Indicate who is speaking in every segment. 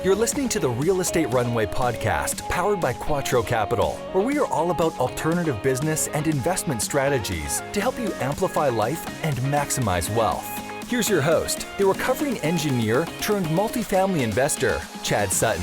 Speaker 1: You're listening to the Real Estate Runway podcast powered by QUATTRO Capital, where we are all about alternative business and investment strategies to help you amplify life and maximize wealth. Here's your host, the recovering engineer turned multifamily investor, Chad Sutton.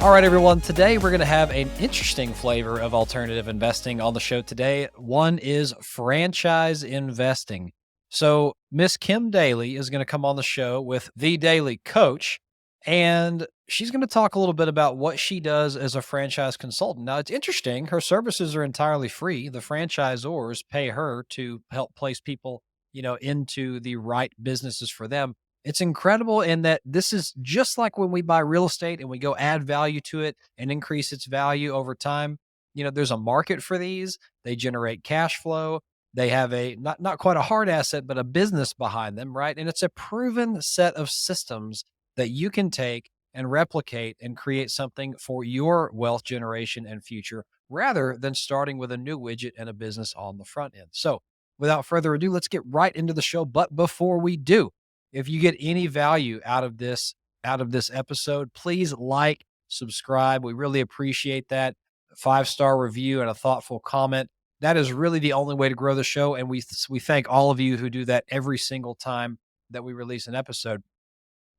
Speaker 2: All right, everyone. Today, we're going to have an interesting flavor of alternative investing on the show today. One is franchise investing. So Miss Kim Daly is going to come on the show with the Daly Coach, and she's going to talk a little bit about what she does as a franchise consultant. Now, it's interesting. Her services are entirely free. The franchisors pay her to help place people, into the right businesses for them. It's incredible in that this is just like when we buy real estate and we go add value to it and increase its value over time. There's a market for these. They generate cash flow. They have a not quite a hard asset, but a business behind them, right? And it's a proven set of systems that you can take and replicate and create something for your wealth generation and future, rather than starting with a new widget and a business on the front end. So without further ado, let's get right into the show. But before we do, if you get any value out of this episode, please like, subscribe. We really appreciate that. 5-star review and a thoughtful comment. That is really the only way to grow the show. And we thank all of you who do that every single time that we release an episode.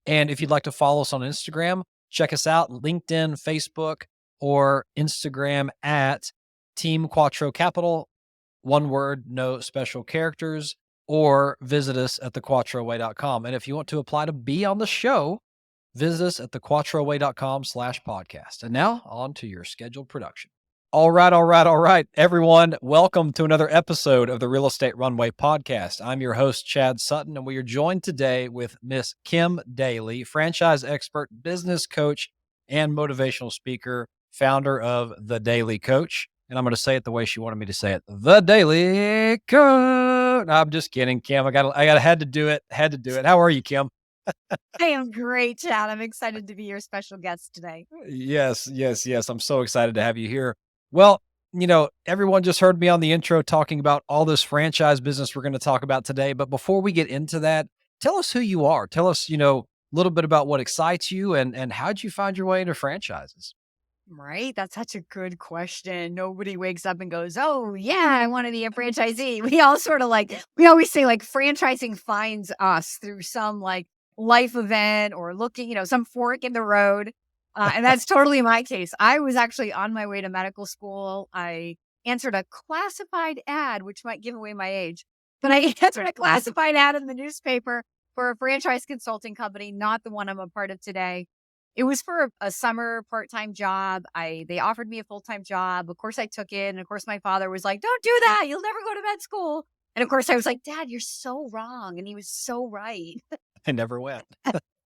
Speaker 2: And if you'd like to follow us on Instagram, check us out, LinkedIn, Facebook, or Instagram at Team Quattro Capital. One word, no special characters, or visit us at thequattroway.com. And if you want to apply to be on the show, visit us at thequattroway.com/podcast. And now on to your scheduled production. All right, everyone. Welcome to another episode of the Real Estate Runway podcast. I'm your host, Chad Sutton, and we are joined today with Miss Kim Daly, franchise expert, business coach, and motivational speaker, founder of The Daly Coach. And I'm going to say it the way she wanted me to say it. The Daly Coach. No, I'm just kidding, Kim. I had to do it. How are you, Kim?
Speaker 3: I am great, Chad. I'm excited to be your special guest today.
Speaker 2: Yes. I'm so excited to have you here. Well, everyone just heard me on the intro talking about all this franchise business we're going to talk about today. But before we get into that, tell us who you are. Tell us, a little bit about what excites you and how'd you find your way into franchises?
Speaker 3: Right? That's such a good question. Nobody wakes up and goes, oh, yeah, I want to be a franchisee. We all sort of we always say franchising finds us through some life event or looking, some fork in the road. And that's totally my case. I was actually on my way to medical school. I answered a classified ad, which might give away my age, but I answered a classified ad in the newspaper for a franchise consulting company, not the one I'm a part of today. It was for a summer part-time job. They offered me a full-time job. Of course, I took it. And of course, my father was like, don't do that. You'll never go to med school. And of course, I was like, Dad, you're so wrong. And he was so right.
Speaker 2: I never went.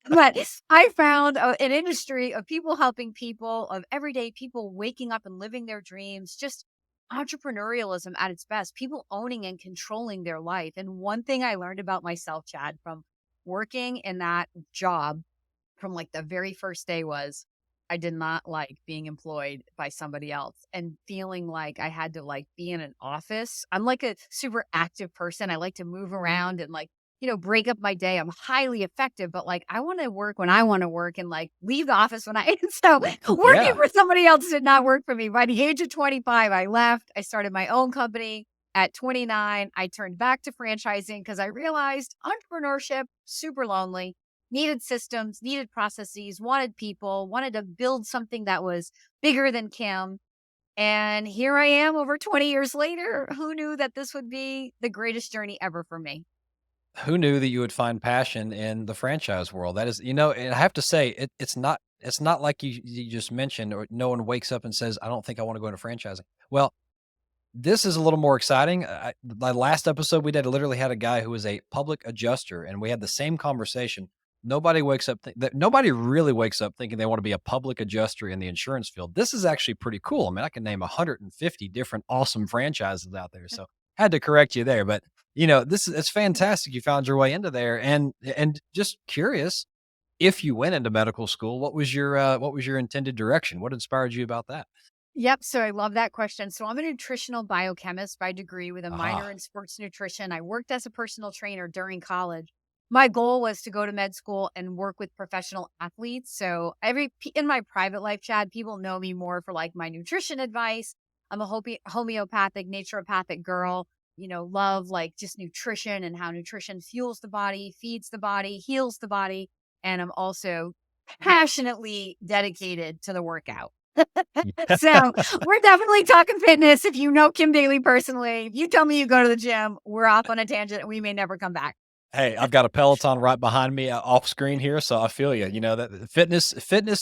Speaker 3: But I found an industry of people helping people, of everyday people waking up and living their dreams, just entrepreneurialism at its best, people owning and controlling their life. And one thing I learned about myself, Chad, from working in that job from the very first day was I did not like being employed by somebody else and feeling like I had to be in an office. I'm a super active person. I like to move around and break up my day. I'm highly effective, but I want to work when I want to work and leave the office when I, so working for somebody else did not work for me. By the age of 25, I left. I started my own company. At 29, I turned back to franchising because I realized entrepreneurship, super lonely, needed systems, needed processes, wanted people, wanted to build something that was bigger than Kim. And here I am over 20 years later. Who knew that this would be the greatest journey ever for me?
Speaker 2: Who knew that you would find passion in the franchise world? That is, and I have to say, it's not like you just mentioned, or no one wakes up and says, I don't think I want to go into franchising. Well, this is a little more exciting. The last episode we did, I literally had a guy who was a public adjuster, and we had the same conversation. Nobody really wakes up thinking they want to be a public adjuster in the insurance field. This is actually pretty cool. I mean, I can name 150 different awesome franchises out there. So I had to correct you there, but it's fantastic. You found your way into there, and just curious, if you went into medical school, what was your intended direction? What inspired you about that?
Speaker 3: Yep. So I love that question. So I'm a nutritional biochemist by degree with a minor in sports nutrition. I worked as a personal trainer during college. my goal was to go to med school and work with professional athletes. So in my private life, Chad, people know me more for like my nutrition advice. I'm a homeopathic, naturopathic girl, love like just nutrition and how nutrition fuels the body, feeds the body, heals the body. And I'm also passionately dedicated to the workout. So we're definitely talking fitness. If you know Kim Daly personally, if you tell me you go to the gym, we're off on a tangent and we may never come back.
Speaker 2: Hey, I've got a Peloton right behind me, off screen here, so I feel you. You know that fitness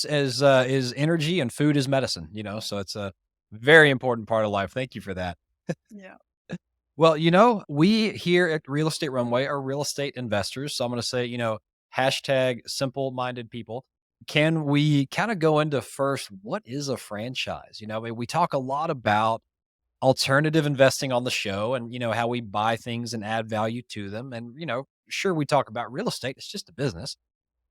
Speaker 2: is energy and food is medicine. So it's a very important part of life. Thank you for that.
Speaker 3: Yeah.
Speaker 2: Well, we here at Real Estate Runway are real estate investors. So I'm going to say, hashtag simple minded people. Can we kind of go into first, what is a franchise? I mean, we talk a lot about alternative investing on the show and, how we buy things and add value to them. And, sure, we talk about real estate. It's just a business.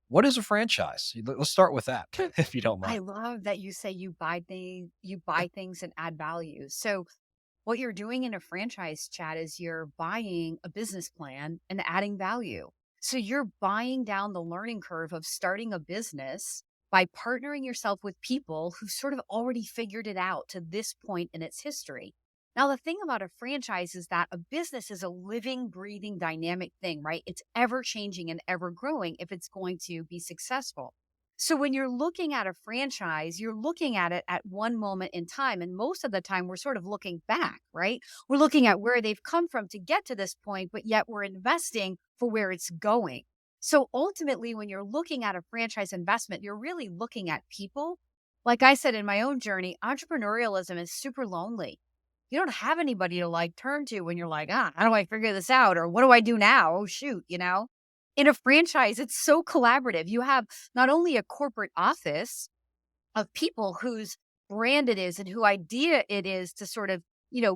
Speaker 2: What is a franchise? Let's start with that, if you don't
Speaker 3: I
Speaker 2: mind.
Speaker 3: love that you say you buy things and add value. So what you're doing in a franchise, Chat, is you're buying a business plan and adding value. So you're buying down the learning curve of starting a business by partnering yourself with people who sort of already figured it out to this point in its history. Now, the thing about a franchise is that a business is a living, breathing, dynamic thing, right? It's ever changing and ever growing if it's going to be successful. So when you're looking at a franchise, you're looking at it at one moment in time. And most of the time, we're sort of looking back, right? We're looking at where they've come from to get to this point, but yet we're investing for where it's going. So ultimately, when you're looking at a franchise investment, you're really looking at people. Like I said in my own journey, entrepreneurialism is super lonely. You don't have anybody to like turn to when you're like, how do I figure this out? Or what do I do now? Oh, shoot, In a franchise, it's so collaborative. You have not only a corporate office of people whose brand it is and who idea it is to sort of,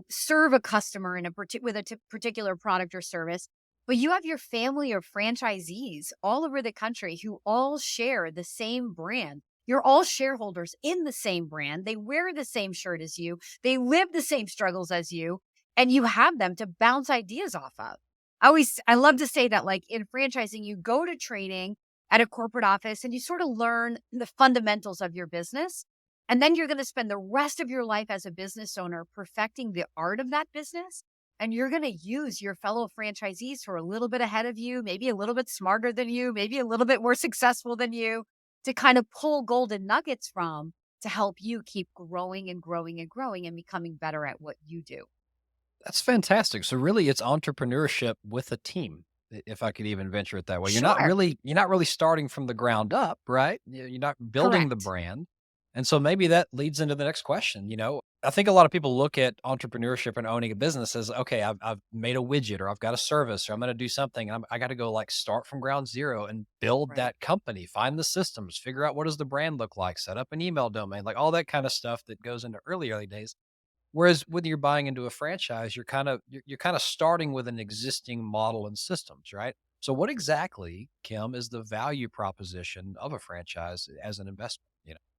Speaker 3: serve a customer in with a particular product or service, but you have your family of franchisees all over the country who all share the same brand. You're all shareholders in the same brand. They wear the same shirt as you. They live the same struggles as you, and you have them to bounce ideas off of. I love to say that like in franchising, you go to training at a corporate office and you sort of learn the fundamentals of your business. And then you're going to spend the rest of your life as a business owner perfecting the art of that business. And you're going to use your fellow franchisees who are a little bit ahead of you, maybe a little bit smarter than you, maybe a little bit more successful than you, to kind of pull golden nuggets from to help you keep growing and growing and growing and becoming better at what you do.
Speaker 2: That's fantastic. So really it's entrepreneurship with a team, if I could even venture it that way.
Speaker 3: Sure.
Speaker 2: You're not really starting from the ground up, right? You're not building the
Speaker 3: Correct.
Speaker 2: brand. And so maybe that leads into the next question. I think a lot of people look at entrepreneurship and owning a business as, okay, I've made a widget or I've got a service or I'm going to do something. And I got to go like start from ground zero and build
Speaker 3: Right.
Speaker 2: that company, find the systems, figure out what does the brand look like, set up an email domain, like all that kind of stuff that goes into early days. Whereas when you're buying into a franchise, you're kind of starting with an existing model and systems, right? So what exactly, Kim, is the value proposition of a franchise as an investment?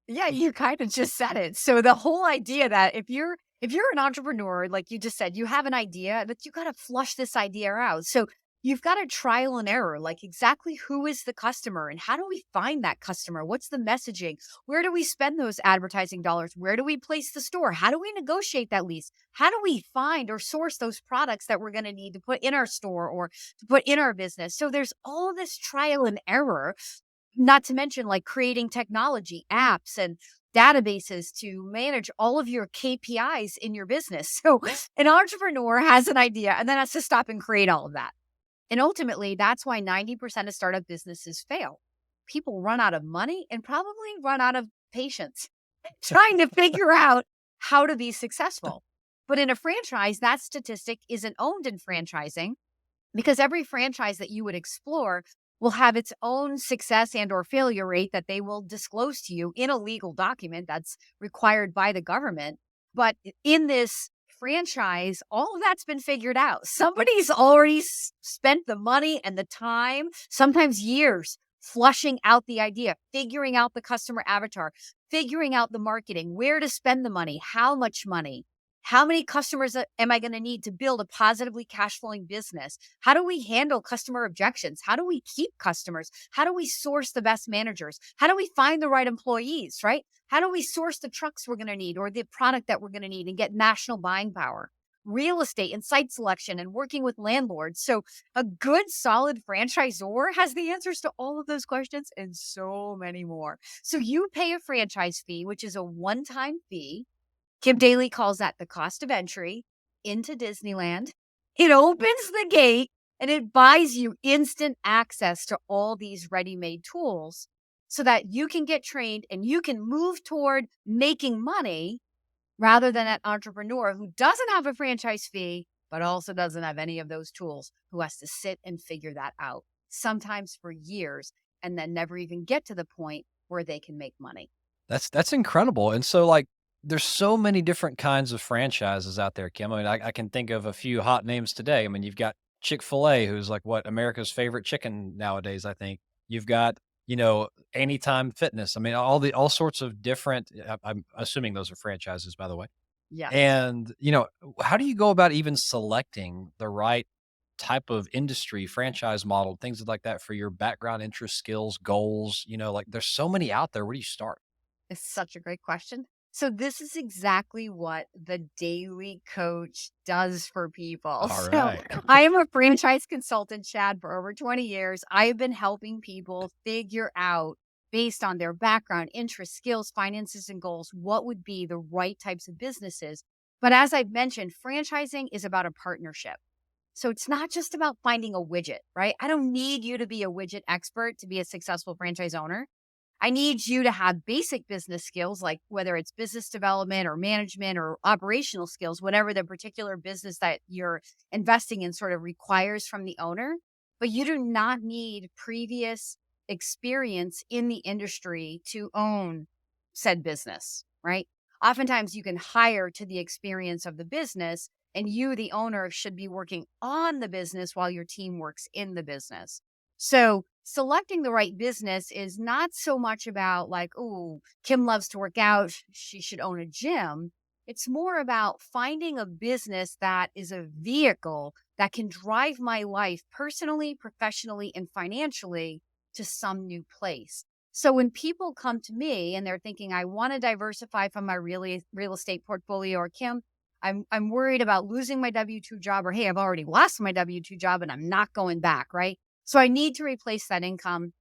Speaker 3: Yeah, you kind of just said it. So the whole idea that if you're an entrepreneur, like you just said, you have an idea, but you got to flush this idea out. So you've got to trial and error, like exactly who is the customer and how do we find that customer? What's the messaging? Where do we spend those advertising dollars? Where do we place the store? How do we negotiate that lease? How do we find or source those products that we're going to need to put in our store or to put in our business? So there's all this trial and error, not to mention like creating technology, apps, and databases to manage all of your KPIs in your business. So an entrepreneur has an idea and then has to stop and create all of that. And ultimately, that's why 90% of startup businesses fail. People run out of money and probably run out of patience trying to figure out how to be successful. But in a franchise, that statistic isn't owned in franchising because every franchise that you would explore will have its own success and or failure rate that they will disclose to you in a legal document that's required by the government. But in this franchise, all of that's been figured out. Somebody's already spent the money and the time, sometimes years, flushing out the idea, figuring out the customer avatar, figuring out the marketing, where to spend the money, how much money. How many customers am I going to need to build a positively cash flowing business? How do we handle customer objections? How do we keep customers? How do we source the best managers? How do we find the right employees, right? How do we source the trucks we're going to need or the product that we're going to need and get national buying power? Real estate and site selection and working with landlords. So a good, solid franchisor has the answers to all of those questions and so many more. So you pay a franchise fee, which is a one-time fee. Kim Daly calls that the cost of entry into Disneyland. It opens the gate and it buys you instant access to all these ready-made tools so that you can get trained and you can move toward making money rather than that entrepreneur who doesn't have a franchise fee, but also doesn't have any of those tools, who has to sit and figure that out, sometimes for years, and then never even get to the point where they can make money.
Speaker 2: That's incredible. And so like there's so many different kinds of franchises out there, Kim. I mean, I can think of a few hot names today. I mean, you've got Chick-fil-A, who's like what America's favorite chicken nowadays, I think. You've got, Anytime Fitness. I mean, all sorts of different I'm assuming those are franchises, by the way.
Speaker 3: Yes.
Speaker 2: And, how do you go about even selecting the right type of industry, franchise model, things like that for your background, interest, skills, goals? Like there's so many out there. Where do you start?
Speaker 3: It's such a great question. So this is exactly what the Daily Coach does for people.
Speaker 2: All
Speaker 3: So
Speaker 2: right.
Speaker 3: I am a franchise consultant, Chad, for over 20 years. I have been helping people figure out, based on their background, interests, skills, finances, and goals, what would be the right types of businesses. But as I've mentioned, franchising is about a partnership. So it's not just about finding a widget, right? I don't need you to be a widget expert to be a successful franchise owner. I need you to have basic business skills, like whether it's business development or management or operational skills, whatever the particular business that you're investing in sort of requires from the owner. But you do not need previous experience in the industry to own said business, right? Oftentimes you can hire to the experience of the business, and you, the owner, should be working on the business while your team works in the business. So selecting the right business is not so much about like, oh, Kim loves to work out, she should own a gym. It's more about finding a business that is a vehicle that can drive my life personally, professionally, and financially to some new place. So when people come to me and they're thinking, I want to diversify from my real estate portfolio, or Kim, I'm worried about losing my W-2 job, or hey, I've already lost my W-2 job and I'm not going back, right? So I need to replace that income.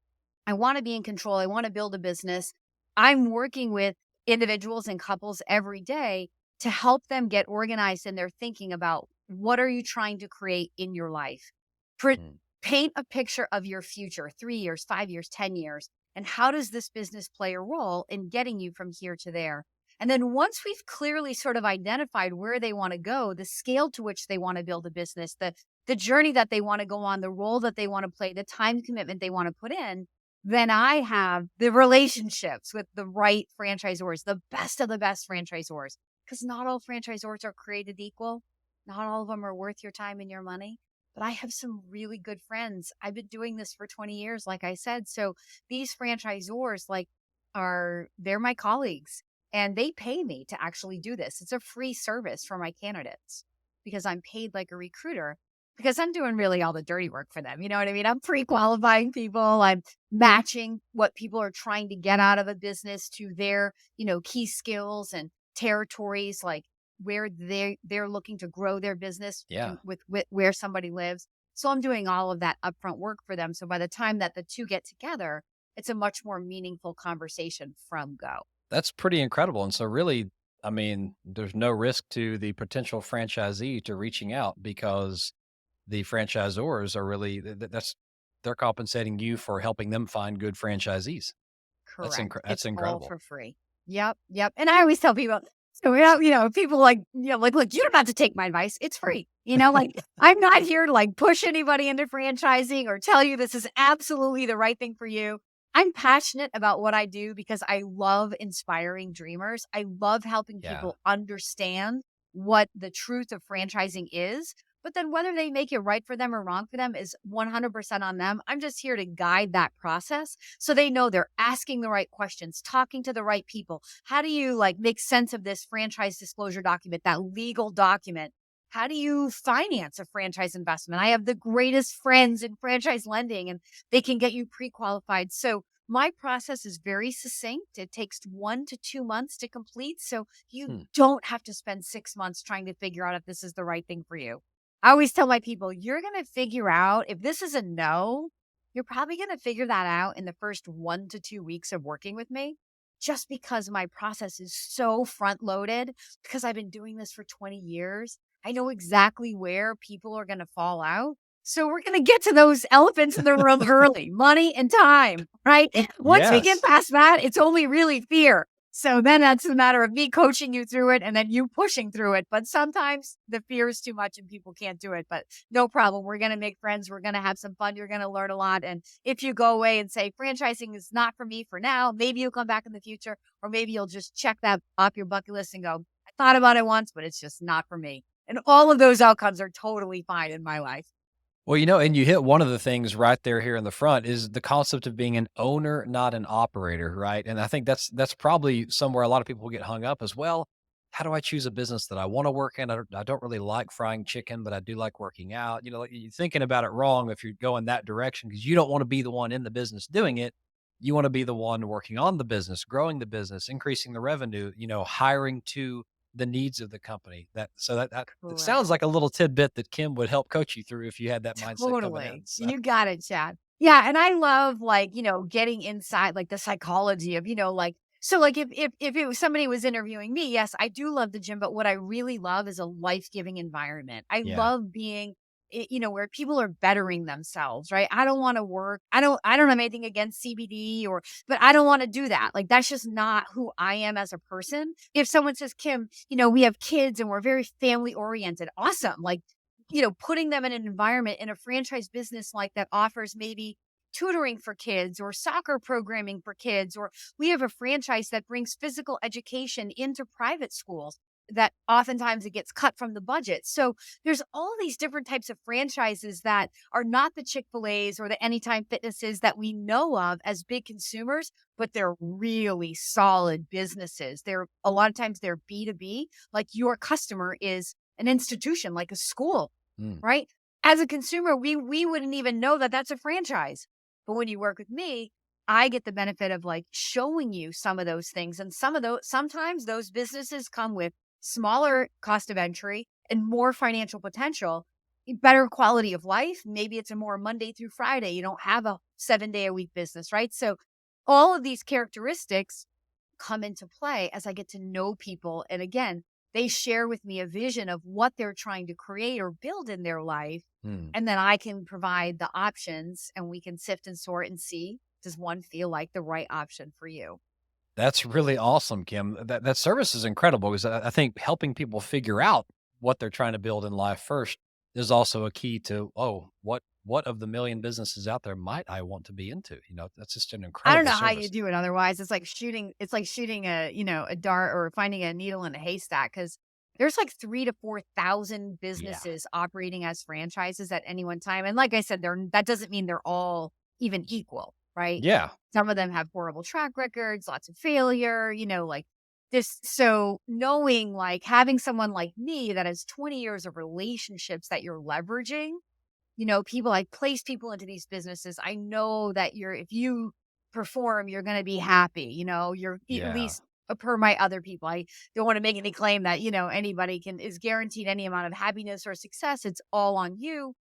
Speaker 3: I want to be in control. I want to build a business. I'm working with individuals and couples every day to help them get organized in their thinking about what are you trying to create in your life.
Speaker 2: Mm.
Speaker 3: Paint a picture of your future, 3 years, 5 years, 10 years, and how does this business play a role in getting you from here to there? And then once we've clearly sort of identified where they want to go, the scale to which they want to build a business, the journey that they want to go on, the role that they want to play, the time commitment they want to put in, then I have the relationships with the right franchisors, the best of the best franchisors, because not all franchisors are created equal. Not all of them are worth your time and your money. But I have some really good friends. I've been doing this for 20 years, like I said. So these franchisors, they're my colleagues, and they pay me to actually do this. It's a free service for my candidates because I'm paid like a recruiter, because I'm doing really all the dirty work for them. You know what I mean? I'm pre-qualifying people. I'm matching what people are trying to get out of a business to their, key skills and territories, like where they're looking to grow their business
Speaker 2: Yeah.
Speaker 3: with where somebody lives. So I'm doing all of that upfront work for them. So by the time that the two get together, it's a much more meaningful conversation from go.
Speaker 2: That's pretty incredible. And so really, I mean, there's no risk to the potential franchisee to reaching out because the franchisors are really they're compensating you for helping them find good franchisees.
Speaker 3: Correct.
Speaker 2: That's
Speaker 3: It's all
Speaker 2: incredible.
Speaker 3: for free. Yep. Yep. And I always tell people, so people look, you don't have to take my advice. It's free. I'm not here to push anybody into franchising or tell you this is absolutely the right thing for you. I'm passionate about what I do because I love inspiring dreamers. I love helping
Speaker 2: Yeah.
Speaker 3: people understand what the truth of franchising is, But then whether they make it right for them or wrong for them is 100% on them. I'm just here to guide that process so they know they're asking the right questions, talking to the right people. How do you like make sense of this franchise disclosure document, that legal document? How do you finance a franchise investment? I have the greatest friends in franchise lending and they can get you pre-qualified. So my process is very succinct. It takes 1 to 2 months to complete. So you
Speaker 2: Hmm.
Speaker 3: don't have to spend 6 months trying to figure out if this is the right thing for you. I always tell my people, you're going to figure out if this is a no, you're probably going to figure that out in the first 1 to 2 weeks of working with me, just because my process is so front loaded because I've been doing this for 20 years. I know exactly where people are going to fall out. So we're going to get to those elephants in the room early, money and time, right? Once we get
Speaker 2: Yes.
Speaker 3: past that, it's only really fear. So then that's a matter of me coaching you through it and then you pushing through it. But sometimes the fear is too much and people can't do it. But no problem. We're going to make friends. We're going to have some fun. You're going to learn a lot. And if you go away and say franchising is not for me for now, maybe you'll come back in the future, or maybe you'll just check that off your bucket list and go, I thought about it once, but it's just not for me. And all of those outcomes are totally fine in my life.
Speaker 2: Well, and you hit one of the things right there here in the front is the concept of being an owner, not an operator, right? And I think that's probably somewhere a lot of people get hung up as well. How do I choose a business that I want to work in? I don't really like frying chicken, but I do like working out. Like, you're thinking about it wrong if you're going that direction because you don't want to be the one in the business doing it. You want to be the one working on the business, growing the business, increasing the revenue, hiring to the needs of the company. That it sounds
Speaker 3: Correct.
Speaker 2: like a little tidbit that Kim would help coach you through if you had that mindset coming in.
Speaker 3: Totally.
Speaker 2: So
Speaker 3: You got it, Chad. Yeah, and I love like, getting inside like the psychology of, like so like if it was somebody was interviewing me, yes, I do love the gym, but what I really love is a life-giving environment. I
Speaker 2: yeah,
Speaker 3: love being where people are bettering themselves, right? I don't want to work. I don't have anything against CBD but I don't want to do that. Like that's just not who I am as a person. If someone says, Kim, we have kids and we're very family oriented. Awesome. Like putting them in an environment in a franchise business like that offers maybe tutoring for kids or soccer programming for kids, or we have a franchise that brings physical education into private schools that oftentimes it gets cut from the budget. So there's all these different types of franchises that are not the Chick-fil-A's or the Anytime Fitnesses that we know of as big consumers, but they're really solid businesses. They're a lot of times they're B2B, like your customer is an institution like a school,
Speaker 2: mm,
Speaker 3: right? As a consumer, we wouldn't even know that that's a franchise. But when you work with me, I get the benefit of like showing you some of those things. And sometimes those businesses come with smaller cost of entry and more financial potential, better quality of life. Maybe it's a more Monday through Friday. You don't have a 7 day a week business, right? So all of these characteristics come into play as I get to know people. And again, they share with me a vision of what they're trying to create or build in their life.
Speaker 2: mm.
Speaker 3: And then I can provide the options and we can sift and sort and see, does one feel like the right option for you?
Speaker 2: That's really awesome, Kim. That service is incredible because I think helping people figure out what they're trying to build in life first is also a key to, what of the million businesses out there might I want to be into? That's just an
Speaker 3: I don't
Speaker 2: incredible
Speaker 3: know how you
Speaker 2: service.
Speaker 3: do it otherwise. It's like shooting a dart or finding a needle in a haystack because there's like 3 to 4 thousand
Speaker 2: Yeah.
Speaker 3: businesses operating as franchises at any one time. And like I said, that doesn't mean they're all even equal, right?
Speaker 2: Yeah.
Speaker 3: Some of them have horrible track records, lots of failure, like this. So knowing like having someone like me that has 20 years of relationships that you're leveraging, people I place people into these businesses. I know that if you perform, you're going to be happy. You're at
Speaker 2: Yeah.
Speaker 3: least per my other people. I don't want to make any claim that, anybody is guaranteed any amount of happiness or success. It's all on you.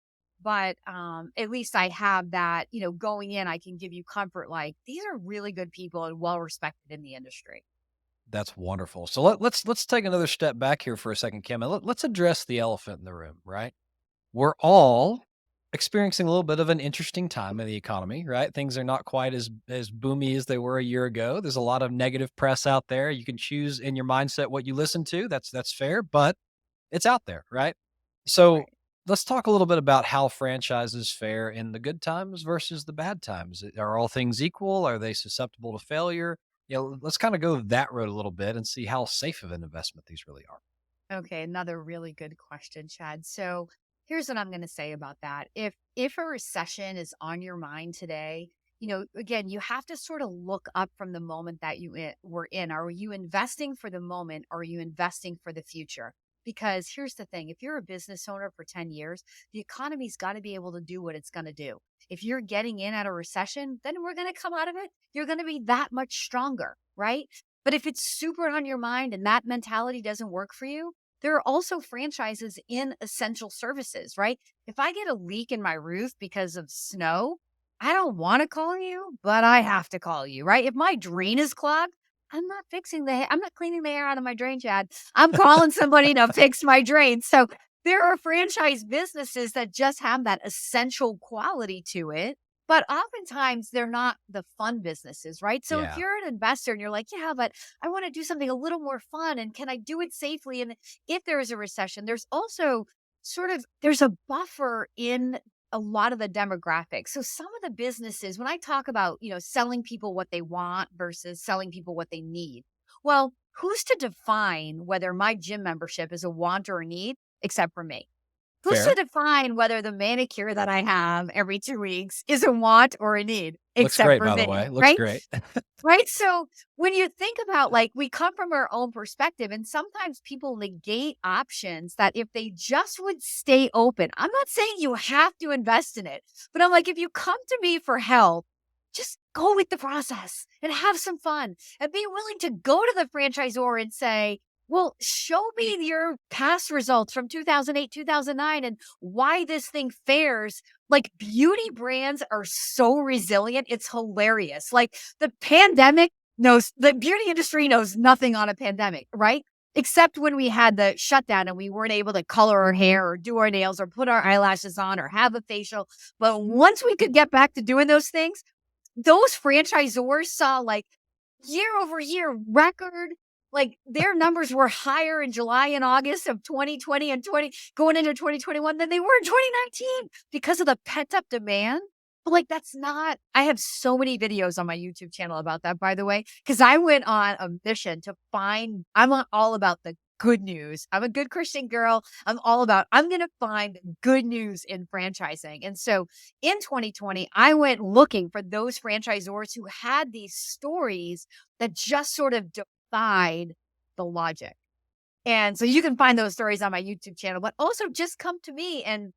Speaker 3: But at least I have that, going in, I can give you comfort. Like these are really good people and well respected in the industry.
Speaker 2: That's wonderful. So let's take another step back here for a second, Kim, and let's address the elephant in the room, right? We're all experiencing a little bit of an interesting time in the economy, right? Things are not quite as boomy as they were a year ago. There's a lot of negative press out there. You can choose in your mindset what you listen to. That's fair, but it's out there, right? So
Speaker 3: Right.
Speaker 2: let's talk a little bit about how franchises fare in the good times versus the bad times. Are all things equal? Are they susceptible to failure? Let's kind of go that road a little bit and see how safe of an investment these really are.
Speaker 3: Okay, another really good question, Chad. So Here's what I'm going to say about that. If a recession is on your mind today, again, you have to sort of look up from the moment that were in. Are you investing for the moment? Or are you investing for the future? Because here's the thing, if you're a business owner for 10 years, the economy's got to be able to do what it's going to do. If you're getting in at a recession, then we're going to come out of it. You're going to be that much stronger, right? But if it's super on your mind and that mentality doesn't work for you, there are also franchises in essential services, right? If I get a leak in my roof because of snow, I don't want to call you, but I have to call you, right? If my drain is clogged, I'm not cleaning the air out of my drain, Chad. I'm calling somebody to fix my drain. So there are franchise businesses that just have that essential quality to it. But oftentimes they're not the fun businesses, right? So if
Speaker 2: Yeah.
Speaker 3: you're an investor and you're like, yeah, but I want to do something a little more fun and can I do it safely? And if there is a recession, there's also there's a buffer in a lot of the demographics. So some of the businesses, when I talk about, selling people what they want versus selling people what they need, well, who's to define whether my gym membership is a want or a need except for me? Who's to
Speaker 2: Fair.
Speaker 3: define whether the manicure that I have every 2 weeks is a want or a need
Speaker 2: Looks
Speaker 3: except
Speaker 2: great,
Speaker 3: for
Speaker 2: by the
Speaker 3: me,
Speaker 2: way. Looks
Speaker 3: right?
Speaker 2: great.
Speaker 3: Right. So when you think about we come from our own perspective, and sometimes people negate options that if they just would stay open, I'm not saying you have to invest in it, but I'm like, if you come to me for help, just go with the process and have some fun and be willing to go to the franchisor and say, well, show me your past results from 2008, 2009, and why this thing fares. Like beauty brands are so resilient. It's hilarious. Like the beauty industry knows nothing on a pandemic, right? Except when we had the shutdown and we weren't able to color our hair or do our nails or put our eyelashes on or have a facial. But once we could get back to doing those things, those franchisors saw year over year record, their numbers were higher in July and August of 2020 and going into 2021 than they were in 2019 because of the pent up demand. But I have so many videos on my YouTube channel about that, by the way, because I went on a mission I'm all about the good news. I'm a good Christian girl. I'm going to find good news in franchising. And so in 2020, I went looking for those franchisors who had these stories that just sort of defied the logic. And so you can find those stories on my YouTube channel, but also just come to me and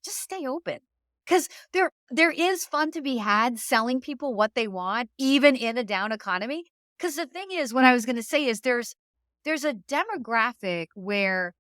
Speaker 3: just stay open. Because there is fun to be had selling people what they want, even in a down economy. Because the thing is, what I was going to say is there's a demographic where,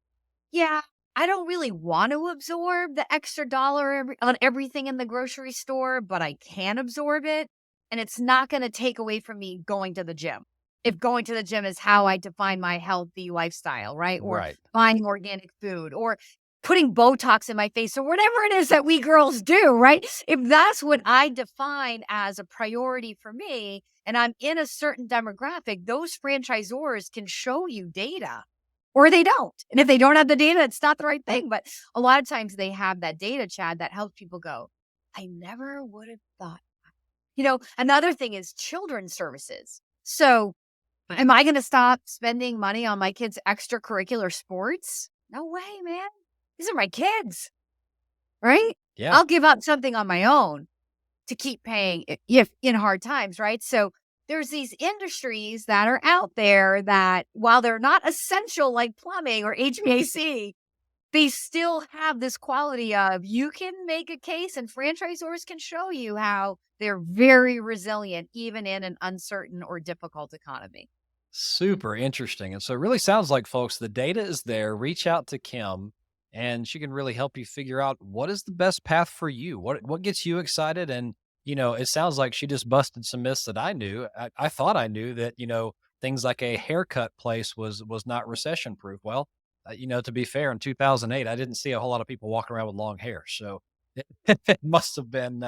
Speaker 3: yeah, I don't really want to absorb the extra dollar on everything in the grocery store, but I can absorb it. And it's not going to take away from me going to the gym. If going to the gym is how I define my healthy lifestyle, right? Or
Speaker 2: Right.
Speaker 3: buying organic food or putting Botox in my face or whatever it is that we girls do, right? If that's what I define as a priority for me and I'm in a certain demographic, those franchisors can show you data or they don't. And if they don't have the data, it's not the right thing. But a lot of times they have that data, Chad, that helps people go, I never would have thought. Another thing is children's services. So am I going to stop spending money on my kids' extracurricular sports? No way, man. These are my kids, right?
Speaker 2: Yeah.
Speaker 3: I'll give up something on my own to keep paying if in hard times, right? So there's these industries that are out there that while they're not essential like plumbing or HVAC, they still have this quality of you can make a case and franchisors can show you how they're very resilient even in an uncertain or difficult economy.
Speaker 2: Super interesting. And so it really sounds like, folks, the data is there. Reach out to Kim and she can really help you figure out what is the best path for you. What gets you excited? And, it sounds like she just busted some myths that I knew. I thought I knew that, things like a haircut place was not recession proof. Well, to be fair, in 2008, I didn't see a whole lot of people walking around with long hair. So it must have been,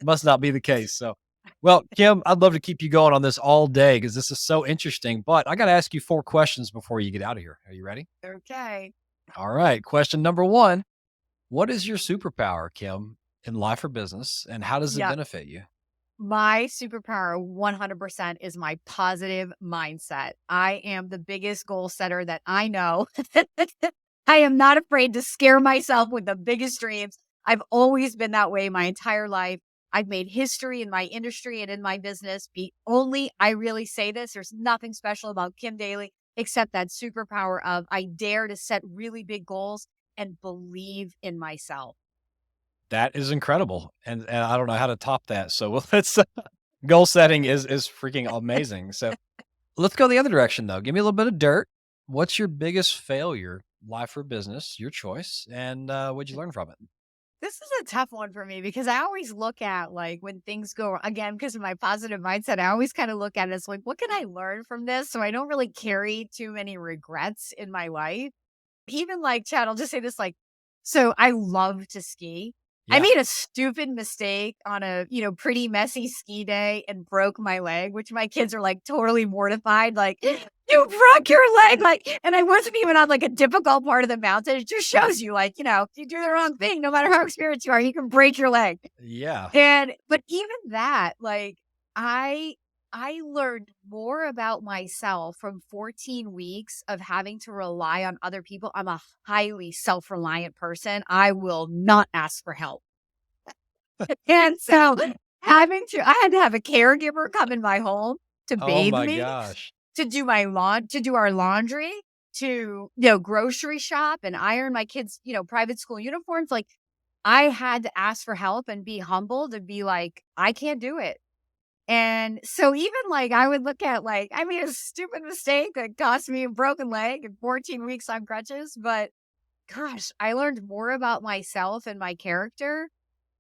Speaker 2: must not be the case. So, well, Kim, I'd love to keep you going on this all day because this is so interesting, but I got to ask you 4 questions before you get out of here. Are you ready?
Speaker 3: Okay.
Speaker 2: All right. Question number 1. What is your superpower, Kim, in life or business, and how does it
Speaker 3: Yep.
Speaker 2: benefit you?
Speaker 3: My superpower 100% is my positive mindset. I am the biggest goal setter that I know. I am not afraid to scare myself with the biggest dreams. I've always been that way my entire life. I've made history in my industry and in my business. I really say this, there's nothing special about Kim Daly except that superpower of I dare to set really big goals and believe in myself.
Speaker 2: That is incredible. And I don't know how to top that. So let's goal setting is freaking amazing. So let's go the other direction though. Give me a little bit of dirt. What's your biggest failure, life or business, your choice, and what'd you learn from it?
Speaker 3: This is a tough one for me because I always look at like when things go again because of my positive mindset. I always kind of look at it as like, what can I learn from this? So I don't really carry too many regrets in my life. Even like Chad, I'll just say this like, so I love to ski. I
Speaker 2: Yeah.
Speaker 3: made a stupid mistake on a, pretty messy ski day and broke my leg, which my kids are like totally mortified. Like, you broke your leg. Like, and I wasn't even on like a difficult part of the mountain. It just shows you, like, if you do the wrong thing, no matter how experienced you are, you can break your leg.
Speaker 2: Yeah.
Speaker 3: But even that, like, I I learned more about myself from 14 weeks of having to rely on other people. I'm a highly self-reliant person. I will not ask for help. And so I had to have a caregiver come in my home to
Speaker 2: Oh
Speaker 3: bathe
Speaker 2: my
Speaker 3: me,
Speaker 2: gosh.
Speaker 3: to do to do our laundry, to, grocery shop and iron my kids', private school uniforms. Like I had to ask for help and be humbled and be like, I can't do it. And so even like I would look at like I made a stupid mistake that cost me a broken leg and 14 weeks on crutches, but gosh, I learned more about myself and my character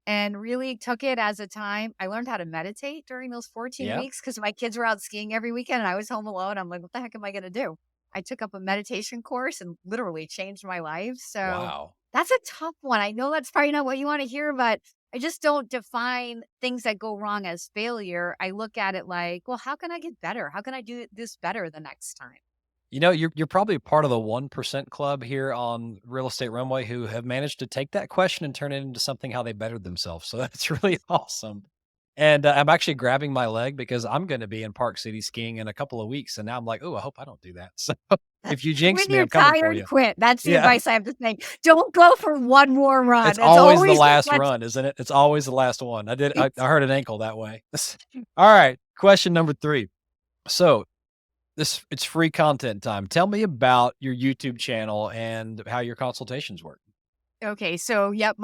Speaker 3: and really took it as a time. I learned how to meditate during those 14
Speaker 2: Yeah.
Speaker 3: weeks because my kids were out skiing every weekend and I was home alone. I'm like, what the heck am I going to do? I took up a meditation course and literally changed my life. So
Speaker 2: Wow.
Speaker 3: that's a tough one. I know that's probably not what you want to hear, but I just don't define things that go wrong as failure. I look at it like, well, how can I get better? How can I do this better the next time?
Speaker 2: You're probably part of the 1% club here on Real Estate Runway who have managed to take that question and turn it into something how they bettered themselves. So that's really awesome. And I'm actually grabbing my leg because I'm going to be in Park City skiing in a couple of weeks. And now I'm like, oh, I hope I don't do that. So if you jinx
Speaker 3: When
Speaker 2: me,
Speaker 3: you're
Speaker 2: I'm coming for
Speaker 3: tired,
Speaker 2: you.
Speaker 3: quit. That's the
Speaker 2: Yeah.
Speaker 3: advice I have to say. Don't go for one more run.
Speaker 2: It's
Speaker 3: It's
Speaker 2: always the
Speaker 3: always the
Speaker 2: last
Speaker 3: best.
Speaker 2: run, isn't it? It's always the last one. I hurt an ankle that way. All right. Question number 3. So it's free content time. Tell me about your YouTube channel and how your consultations work.
Speaker 3: Okay, so yep,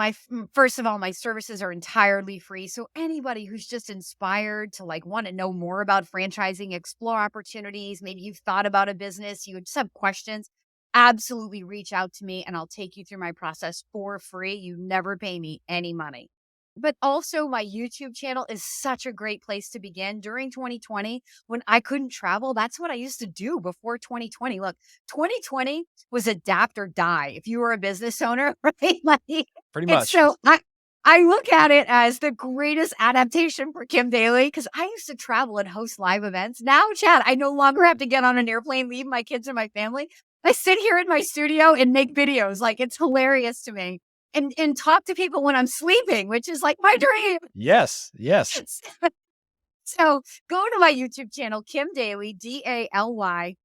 Speaker 3: first of all, my services are entirely free. So anybody who's just inspired to like want to know more about franchising, explore opportunities, maybe you've thought about a business, you just have questions, absolutely reach out to me and I'll take you through my process for free. You never pay me any money. But also my YouTube channel is such a great place to begin. During 2020, when I couldn't travel, that's what I used to do before 2020. Look, 2020 was adapt or die if you were a business owner, right? Like,
Speaker 2: Pretty
Speaker 3: and
Speaker 2: much.
Speaker 3: so I look at it as the greatest adaptation for Kim Daly because I used to travel and host live events. Now, Chad, I no longer have to get on an airplane, leave my kids and my family. I sit here in my studio and make videos. Like it's hilarious to me. And talk to people when I'm sleeping, which is like my dream.
Speaker 2: Yes. Yes.
Speaker 3: So go to my YouTube channel, Kim Daly, DALY.TV.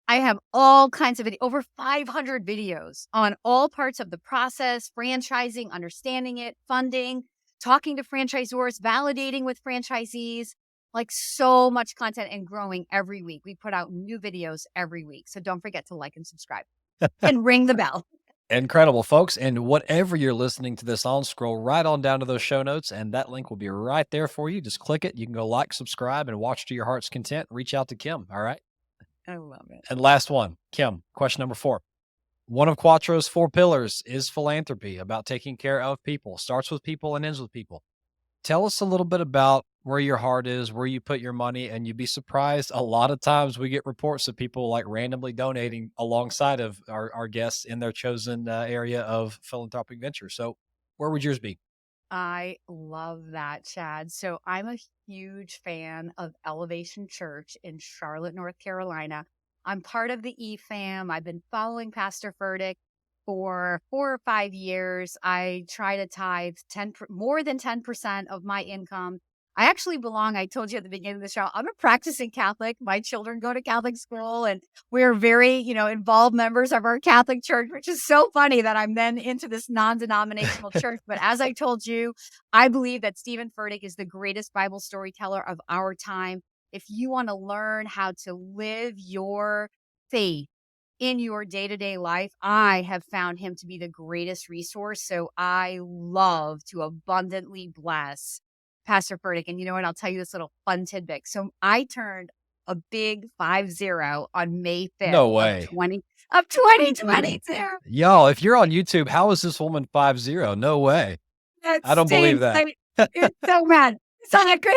Speaker 3: I have all kinds of over 500 videos on all parts of the process, franchising, understanding it, funding, talking to franchisors, validating with franchisees, like so much content and growing every week. We put out new videos every week. So don't forget to like and subscribe and ring the bell.
Speaker 2: Incredible, folks. And whatever you're listening to this on, scroll right on down to those show notes, and that link will be right there for you. Just click it. You can go like, subscribe, and watch to your heart's content. Reach out to Kim. All right.
Speaker 3: I love it.
Speaker 2: And last one, Kim, question number 4. One of Quattro's 4 pillars is philanthropy, about taking care of people. Starts with people and ends with people. Tell us a little bit about where your heart is, where you put your money, and you'd be surprised. A lot of times we get reports of people like randomly donating alongside of our guests in their chosen area of philanthropic venture. So where would yours be?
Speaker 3: I love that, Chad. So I'm a huge fan of Elevation Church in Charlotte, North Carolina. I'm part of the EFAM. I've been following Pastor Furtick for 4 or 5 years. I try to tithe more than 10% of my income. I actually belong, I told you at the beginning of the show, I'm a practicing Catholic. My children go to Catholic school, and we're very, involved members of our Catholic church, which is so funny that I'm then into this non-denominational church. But as I told you, I believe that Stephen Furtick is the greatest Bible storyteller of our time. If you want to learn how to live your faith in your day-to-day life, I have found him to be the greatest resource. So I love to abundantly bless Pastor Furtick. And you know what? I'll tell you this little fun tidbit. So I turned a big 5-0 on May 5th
Speaker 2: No way.
Speaker 3: of 2022.
Speaker 2: Y'all, if you're on YouTube, how is this woman 5-0? No way. I don't believe that.
Speaker 3: It's so mad. It's on a good,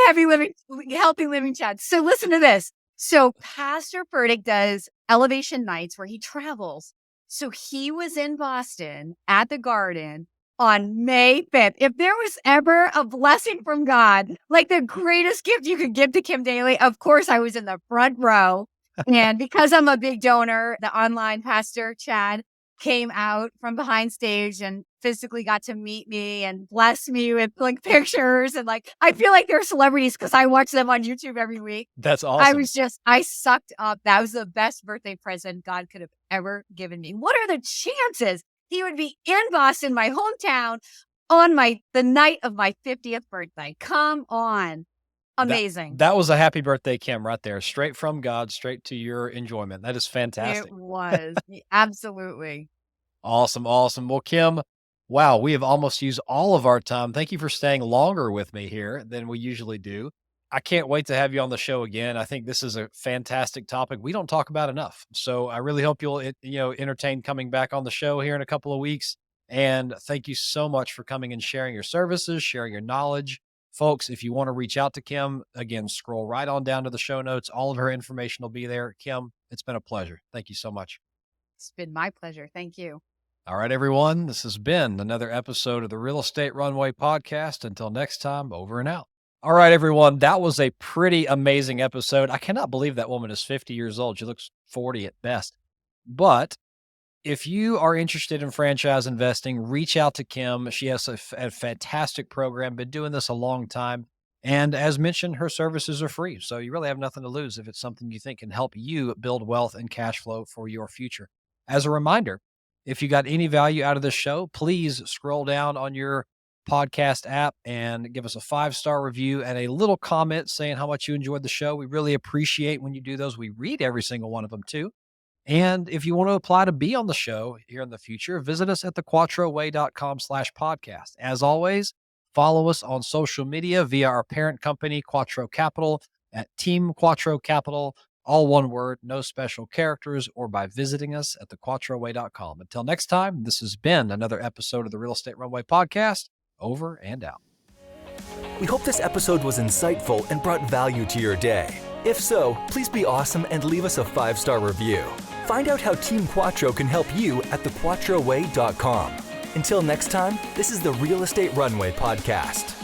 Speaker 3: healthy living chat. So listen to this. So Pastor Furtick does elevation nights where he travels. So he was in Boston at the Garden on May 5th. If there was ever a blessing from God, like the greatest gift you could give to Kim Daly, of course, I was in the front row. And because I'm a big donor, the online pastor, Chad, came out from behind stage and physically got to meet me and bless me with like pictures. And like, I feel like they're celebrities because I watch them on YouTube every week.
Speaker 2: That's awesome.
Speaker 3: I sucked up. That was the best birthday present God could have ever given me. What are the chances he would be in Boston, my hometown, on the night of my 50th birthday? Come on. Amazing.
Speaker 2: That was a happy birthday, Kim, right there. Straight from God, straight to your enjoyment. That is fantastic.
Speaker 3: It was. Absolutely.
Speaker 2: Awesome. Well, Kim, wow, we have almost used all of our time. Thank you for staying longer with me here than we usually do. I can't wait to have you on the show again. I think this is a fantastic topic we don't talk about enough. So I really hope you'll, entertain coming back on the show here in a couple of weeks. And thank you so much for coming and sharing your services, sharing your knowledge. Folks, if you want to reach out to Kim, again, scroll right on down to the show notes. All of her information will be there. Kim, it's been a pleasure. Thank you so much.
Speaker 3: It's been my pleasure. Thank you.
Speaker 2: All right, everyone. This has been another episode of the Real Estate Runway Podcast. Until next time, over and out. All right, everyone. That was a pretty amazing episode. I cannot believe that woman is 50 years old. She looks 40 at best. But if you are interested in franchise investing, reach out to Kim. She has a fantastic program, been doing this a long time. And as mentioned, her services are free. So you really have nothing to lose if it's something you think can help you build wealth and cash flow for your future. As a reminder, if you got any value out of this show, please scroll down on your podcast app and give us a 5-star review and a little comment saying how much you enjoyed the show. We really appreciate when you do those. We read every single one of them too. And if you want to apply to be on the show here in the future, visit us at thequattroway.com/podcast. As always, follow us on social media via our parent company, Quattro Capital, at Team Quattro Capital, all one word, no special characters, or by visiting us at thequattroway.com. Until next time, this has been another episode of the Real Estate Runway Podcast. Over and out.
Speaker 1: We hope this episode was insightful and brought value to your day. If so, please be awesome and leave us a 5-star review. Find out how Team Quattro can help you at thequattroway.com. Until next time, this is the Real Estate Runway Podcast.